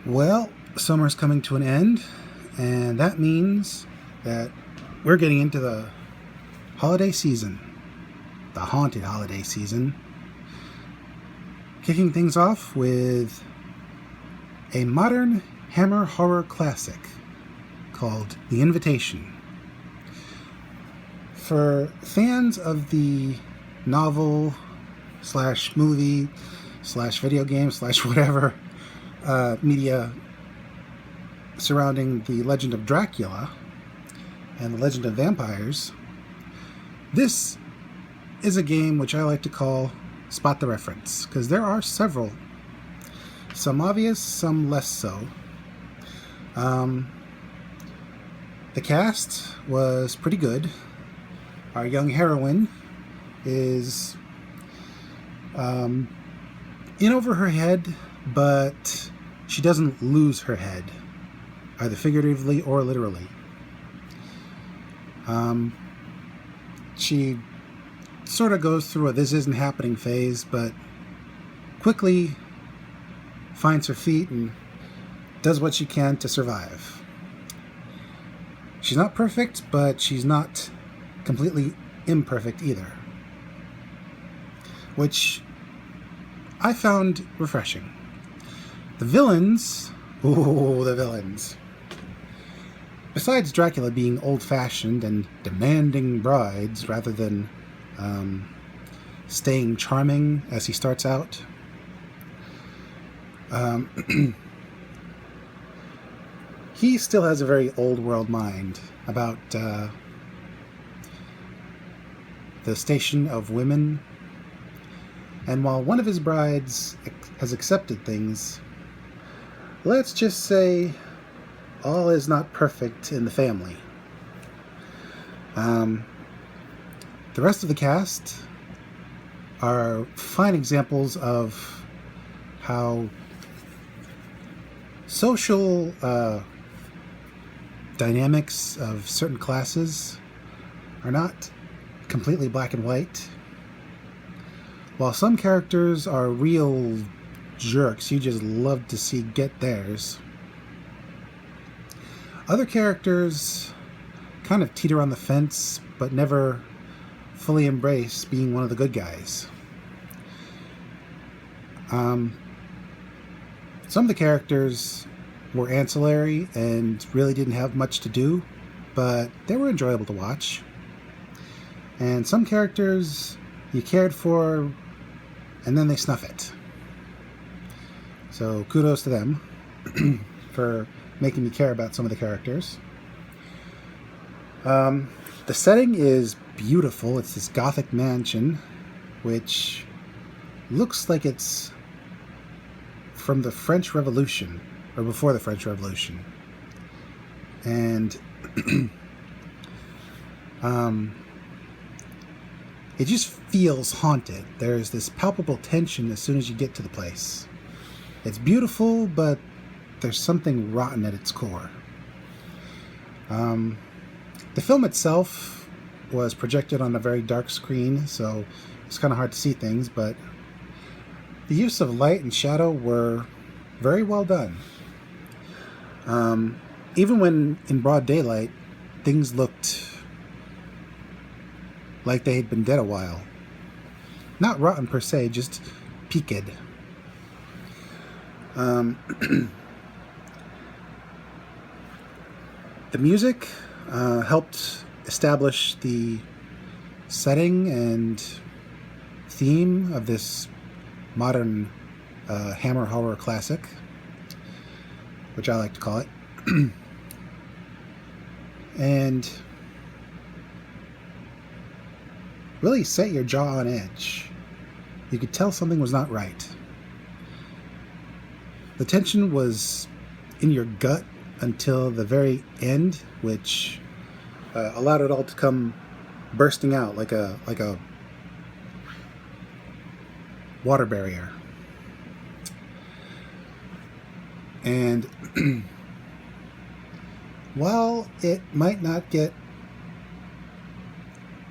Well, summer's coming to an end, and that means that we're getting into the holiday season, the haunted holiday season. Kicking things off with a modern Hammer horror classic called The Invitation. For fans of the novel slash movie slash video game slash whatever media surrounding the legend of Dracula and the legend of vampires, this is a game which I like to call Spot the Reference, because there are several, some obvious, some less so. The cast was pretty good. Our young heroine is in over her head, but she doesn't lose her head, either figuratively or literally. She sort of goes through a this isn't happening phase, but quickly finds her feet and does what she can to survive. She's not perfect, but she's not completely imperfect either, which I found refreshing. The villains, the villains. Besides Dracula being old-fashioned and demanding brides rather than staying charming as he starts out, he still has a very old-world mind about the station of women. And while one of his brides has accepted things, let's just say all is not perfect in the family. The rest of the cast are fine examples of how social dynamics of certain classes are not completely black and white. While some characters are real jerks you just love to see get theirs, other characters kind of teeter on the fence but never fully embrace being one of the good guys. Some of the characters were ancillary and really didn't have much to do, but they were enjoyable to watch. And some characters you cared for, and then they snuff it. So kudos to them for making me care about some of the characters. The setting is beautiful. It's this Gothic mansion, which looks like it's from the French Revolution, or before the French Revolution. And it just feels haunted. There's this palpable tension as soon as you get to the place. It's beautiful, but there's something rotten at its core. The film itself was projected on a very dark screen, so it's kind of hard to see things, but the use of light and shadow were very well done. Even when in broad daylight, things looked like they had been dead a while. Not rotten per se, just peaked. The music helped establish the setting and theme of this modern Hammer horror classic, which I like to call it. And really set your jaw on edge. You could tell something was not right. The tension was in your gut until the very end, which allowed it all to come bursting out like a water barrier. And while it might not get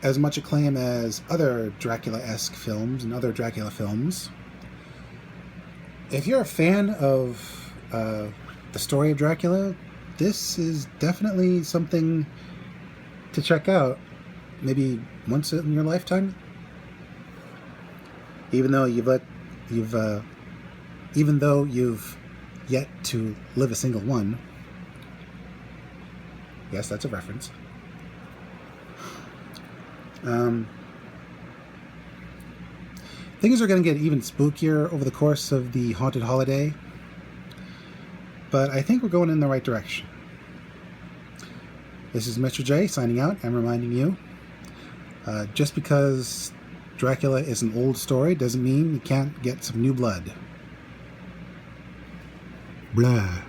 as much acclaim as other Dracula-esque films and other Dracula films, if you're a fan of the story of Dracula, this is definitely something to check out, maybe once in your lifetime. Even though you've yet to live a single one. Yes, that's a reference. Things are going to get even spookier over the course of the Haunted Holiday, but I think we're going in the right direction. This is Mr. J signing out and reminding you, just because Dracula is an old story doesn't mean you can't get some new blood. Blah.